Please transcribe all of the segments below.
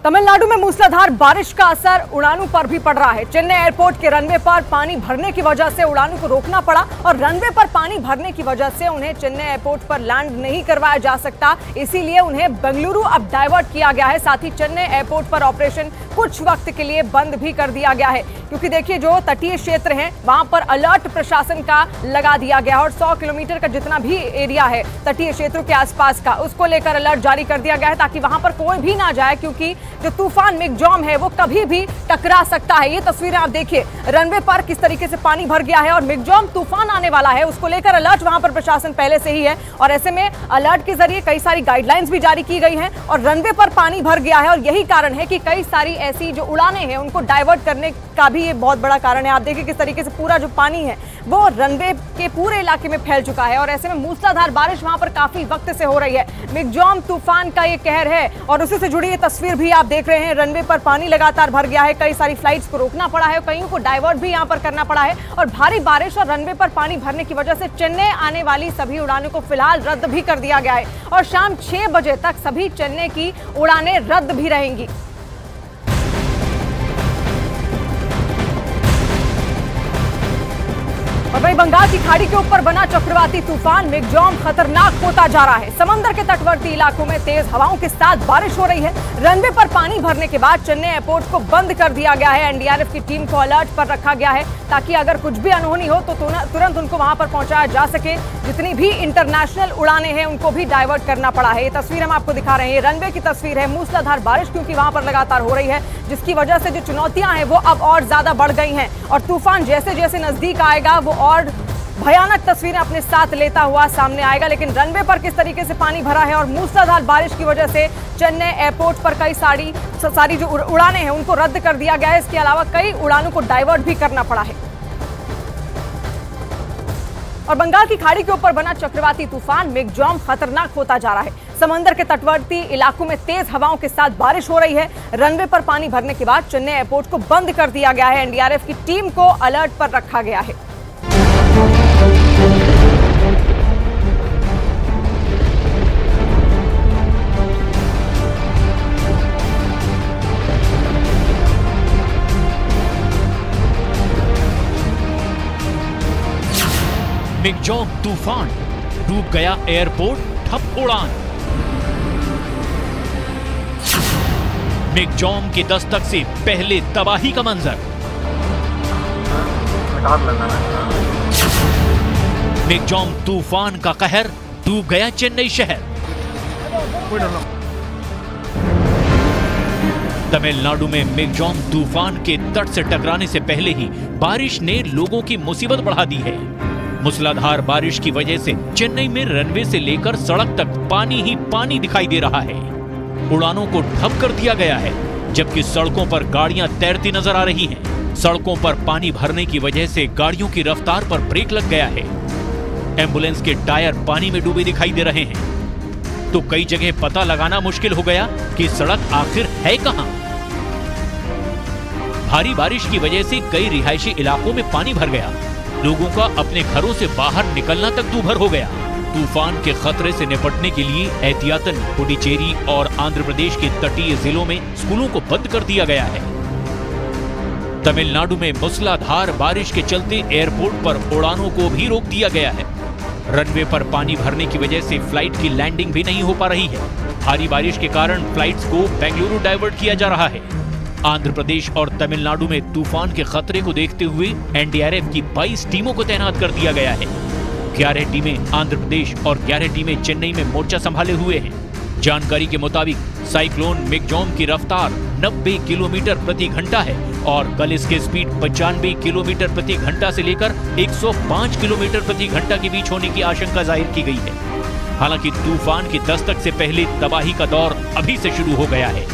तमिलनाडु में मूसलाधार बारिश का असर उड़ानों पर भी पड़ रहा है। चेन्नई एयरपोर्ट के रनवे पर पानी भरने की वजह से उड़ानों को रोकना पड़ा और रनवे पर पानी भरने की वजह से उन्हें चेन्नई एयरपोर्ट पर लैंड नहीं करवाया जा सकता, इसीलिए उन्हें बेंगलुरु अब डाइवर्ट किया गया है। साथ ही चेन्नई एयरपोर्ट पर ऑपरेशन कुछ वक्त के लिए बंद भी कर दिया गया है, क्योंकि देखिए जो तटीय क्षेत्र हैं वहां पर अलर्ट प्रशासन का लगा दिया गया है और 100 किलोमीटर का जितना भी एरिया है तटीय क्षेत्रों के आसपास का, उसको लेकर अलर्ट जारी कर दिया गया है ताकि वहां पर कोई भी ना जाए, क्योंकि जो तूफान मिगजॉम है वो कभी भी टकरा सकता है। ये तस्वीरें आप देखिए, रनवे पर किस तरीके से पानी भर गया है और मिगजॉम तूफान आने वाला है, उसको लेकर अलर्ट वहां पर प्रशासन पहले से ही है और ऐसे में अलर्ट के जरिए कई सारी गाइडलाइंस भी जारी की गई हैं और रनवे पर पानी भर गया है और यही कारण है कि कई सारी ऐसी जो उड़ानें हैं उनको डाइवर्ट करने का भी ये बहुत बड़ा कारण है। आप देखिए किस तरीके से पूरा जो पानी है वो रनवे के पूरे इलाके में फैल चुका है और ऐसे में मूसलाधार बारिश वहां पर काफी वक्त से हो रही है। मिगजॉम तूफान का ये कहर है और उसी से जुड़ी ये तस्वीर भी आप देख रहे हैं। रनवे पर पानी लगातार भर गया है, कई सारी फ्लाइट्स को रोकना पड़ा है और कईयों को डाइवर्ट भी यहां पर करना पड़ा है और भारी बारिश और रनवे पर पानी भरने की वजह से चेन्नई आने वाली सभी उड़ानों को फिलहाल रद्द भी कर दिया गया है और शाम 6 बजे तक सभी चेन्नई की उड़ानें रद्द भी रहेंगी। और वहीं बंगाल की खाड़ी के ऊपर बना चक्रवाती तूफान मिगजॉम खतरनाक होता जा रहा है। समंदर के तटवर्ती इलाकों में तेज हवाओं के साथ बारिश हो रही है। रनवे पर पानी भरने के बाद चेन्नई एयरपोर्ट को बंद कर दिया गया है। एनडीआरएफ की टीम को अलर्ट पर रखा गया है ताकि अगर कुछ भी अनहोनी हो तो तुरंत उनको वहां पर पहुंचाया जा सके। जितनी भी इंटरनेशनल उड़ानें हैं उनको भी डाइवर्ट करना पड़ा है। ये तस्वीर हम आपको दिखा रहे हैं, रनवे की तस्वीर है। मूसलाधार बारिश क्योंकि वहां पर लगातार हो रही है, जिसकी वजह से जो चुनौतियां हैं वो अब और ज्यादा बढ़ गई हैं और तूफान जैसे जैसे नजदीक आएगा वो और भयानक तस्वीरें अपने साथ लेता हुआ सामने आएगा। लेकिन रनवे पर किस तरीके से पानी भरा है और मूसलाधार बारिश की वजह से चेन्नई एयरपोर्ट पर कई सारी जो उड़ानें हैं उनको रद्द कर दिया गया है। इसके अलावा कई उड़ानों को डाइवर्ट भी करना पड़ा है। और बंगाल की खाड़ी के ऊपर बना चक्रवाती तूफान मिगजॉम खतरनाक होता जा रहा है। समंदर के तटवर्ती इलाकों में तेज हवाओं के साथ बारिश हो रही है। रनवे पर पानी भरने के बाद चेन्नई एयरपोर्ट को बंद कर दिया गया है। एनडीआरएफ की टीम को अलर्ट पर रखा गया है। मिगजॉम तूफान, डूब गया एयरपोर्ट, ठप उड़ान। मिगजॉम की दस्तक से पहले तबाही का मंजर। मिगजॉम तूफान का कहर, डूब गया चेन्नई शहर। तमिलनाडु में मिगजॉम तूफान के तट से टकराने से पहले ही बारिश ने लोगों की मुसीबत बढ़ा दी है। मूसलाधार बारिश की वजह से चेन्नई में रनवे से लेकर सड़क तक पानी ही पानी दिखाई दे रहा है। उड़ानों को ठप कर दिया गया है, जबकि सड़कों पर गाड़ियां तैरती नजर आ रही हैं। सड़कों पर पानी भरने की वजह से गाड़ियों की रफ्तार पर ब्रेक लग गया है। एम्बुलेंस के टायर पानी में डूबे दिखाई दे रहे हैं, तो कई जगह पता लगाना मुश्किल हो गया कि सड़क आखिर है कहां। भारी बारिश की वजह से कई रिहायशी इलाकों में पानी भर गया। लोगों का अपने घरों से बाहर निकलना तक दूभर हो गया। तूफान के खतरे से निपटने के लिए एहतियातन पुडुचेरी और आंध्र प्रदेश के तटीय जिलों में स्कूलों को बंद कर दिया गया है। तमिलनाडु में मूसलाधार बारिश के चलते एयरपोर्ट पर उड़ानों को भी रोक दिया गया है। रनवे पर पानी भरने की वजह से फ्लाइट की लैंडिंग भी नहीं हो पा रही है। भारी बारिश के कारण फ्लाइट्स को बेंगलुरु डाइवर्ट किया जा रहा है। आंध्र प्रदेश और तमिलनाडु में तूफान के खतरे को देखते हुए एनडीआरएफ की 22 टीमों को तैनात कर दिया गया है। 11 टीमें आंध्र प्रदेश और 11 टीमें चेन्नई में मोर्चा संभाले हुए हैं। जानकारी के मुताबिक साइक्लोन मिगजॉम की रफ्तार 90 किलोमीटर प्रति घंटा है और कल इसकी स्पीड 95 किलोमीटर प्रति घंटा से लेकर 105 किलोमीटर प्रति घंटा के बीच होने की आशंका जाहिर की गई है। हालांकि तूफान की दस्तक से पहले तबाही का दौर अभी से शुरू हो गया है।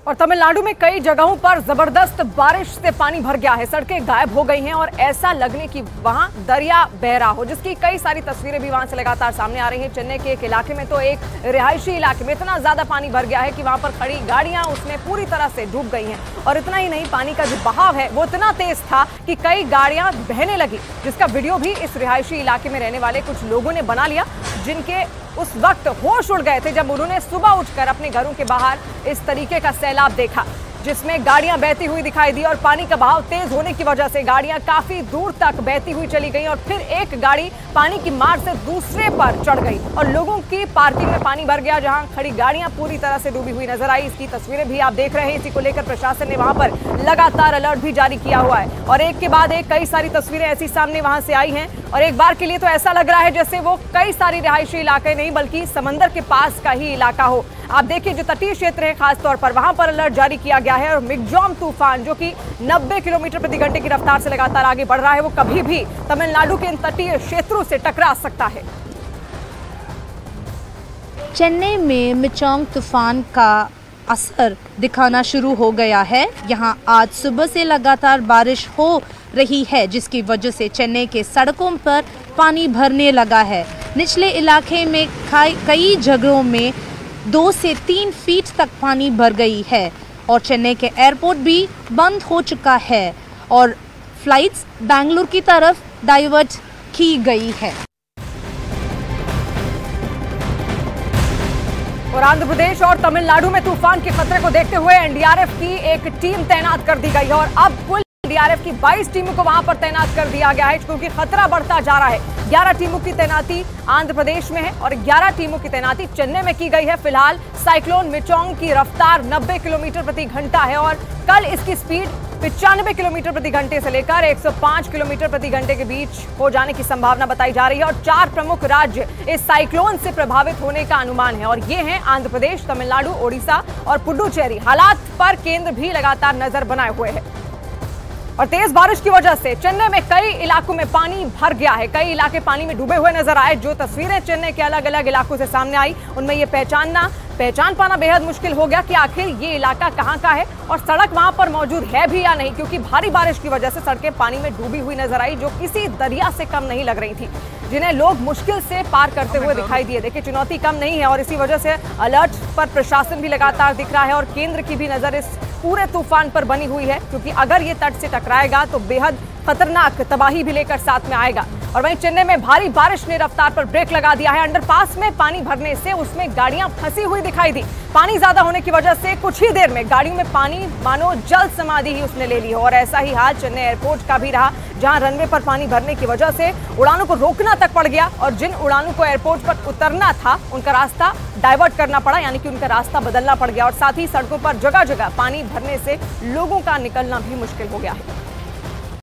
और तमिलनाडु में कई जगहों पर जबरदस्त बारिश से पानी भर गया है, सड़कें गायब हो गई हैं और ऐसा लगने की वहां दरिया बह रहा हो, जिसकी कई सारी तस्वीरें भी वहां से लगातार सामने आ रही हैं। चेन्नई के एक इलाके में तो एक रिहायशी इलाके में इतना ज्यादा पानी भर गया है कि वहां पर खड़ी गाड़ियां उसमें पूरी तरह से डूब गई हैं। और इतना ही नहीं, पानी का जो बहाव है वो इतना तेज था कि कई गाड़ियां बहने लगी, जिसका वीडियो भी इस रिहायशी इलाके में रहने वाले कुछ लोगों ने बना लिया, जिनके उस वक्त होश उड़ गए थे जब उन्होंने सुबह उठकर अपने घरों के बाहर इस तरीके का सैलाब देखा, जिसमें गाड़ियां बहती हुई दिखाई दी और पानी का बहाव तेज होने की वजह से गाड़ियां काफी दूर तक बहती हुई चली गई और फिर एक गाड़ी पानी की मार से दूसरे पर चढ़ गई और लोगों की पार्किंग में पानी भर गया, जहां खड़ी गाड़ियां पूरी तरह से डूबी हुई नजर आई। इसकी तस्वीरें भी आप देख रहे हैं। इसी को लेकर प्रशासन ने वहां पर लगातार अलर्ट भी जारी किया हुआ है और एक के बाद एक कई सारी तस्वीरें ऐसी सामने वहां से आई हैं और एक बार के लिए तो ऐसा लग रहा है जैसे वो कई सारी रिहायशी इलाके नहीं बल्कि समंदर के पास का ही इलाका हो। आप देखिए, जो तटीय क्षेत्र है खासतौर पर वहां पर अलर्ट जारी किया गया है और मिगजॉम तूफान जो कि 90 किलोमीटर प्रति घंटे की रफ्तार से लगातार आगे बढ़ रहा है, वो कभी भी तमिलनाडु के इन तटीय क्षेत्रों से टकरा सकता है। चेन्नई में मिगजॉम तूफान का असर दिखाना शुरू हो गया है। यहाँ आज सुबह से लगातार बारिश हो रही है, जिसकी वजह से चेन्नई के सड़कों पर पानी भरने लगा है। निचले इलाके में कई जगहों में 2 से 3 फीट तक पानी भर गई है और चेन्नई के एयरपोर्ट भी बंद हो चुका है और फ्लाइट्स बेंगलुरु की तरफ डाइवर्ट की गई है। और आंध्र प्रदेश और तमिलनाडु में तूफान के खतरे को देखते हुए एनडीआरएफ की एक टीम तैनात कर दी गई है और अब कुल एनडीआरएफ की 22 टीमों को वहां पर तैनात कर दिया गया है, क्योंकि खतरा बढ़ता जा रहा है। 11 टीमों की तैनाती आंध्र प्रदेश में है और 11 टीमों की तैनाती चेन्नई में की गई है। फिलहाल साइक्लोन मिगजॉम की रफ्तार 90 किलोमीटर प्रति घंटा है और कल इसकी स्पीड 95 किलोमीटर प्रति घंटे से लेकर 105 किलोमीटर प्रति घंटे के बीच हो जाने की संभावना बताई जा रही है और 4 प्रमुख राज्य इस साइक्लोन से प्रभावित होने का अनुमान है और ये हैं आंध्र प्रदेश, तमिलनाडु, ओडिशा और पुडुचेरी। हालात पर केंद्र भी लगातार नजर बनाए हुए है और तेज बारिश की वजह से चेन्नई में कई इलाकों में पानी भर गया है। कई इलाके पानी में डूबे हुए नजर आए। जो तस्वीरें चेन्नई के अलग अलग इलाकों से सामने आई, उनमें ये पहचान पाना बेहद मुश्किल हो गया कि आखिर ये इलाका कहां का है और सड़क वहां पर मौजूद है भी या नहीं, क्योंकि भारी बारिश की वजह से सड़कें पानी में डूबी हुई नजर आई, जो किसी दरिया से कम नहीं लग रही थी, जिन्हें लोग मुश्किल से पार करते हुए दिखाई दिए। देखिए, चुनौती कम नहीं है और इसी वजह से अलर्ट पर प्रशासन भी लगातार दिख रहा है और केंद्र की भी नजर इस पूरे तूफान पर बनी हुई है, क्योंकि अगर ये तट से टकराएगा तो बेहद खतरनाक तबाही भी लेकर साथ में आएगा। और वहीं चेन्नई में भारी बारिश ने रफ्तार पर ब्रेक लगा दिया है। अंडरपास में पानी भरने से उसमें गाड़ियां फंसी हुई दिखाई दी। पानी ज्यादा होने की वजह से कुछ ही देर में गाड़ियों में पानी मानो जल समाधि ही उसने ले ली और ऐसा ही हाल चेन्नई एयरपोर्ट का भी रहा, जहां रनवे पर पानी भरने की वजह से उड़ानों को रोकना तक पड़ गया और जिन उड़ानों को एयरपोर्ट पर उतरना था उनका रास्ता डाइवर्ट करना पड़ा, यानी कि उनका रास्ता बदलना पड़ गया और साथ ही सड़कों पर जगह जगह पानी भरने से लोगों का निकलना भी मुश्किल हो गया है।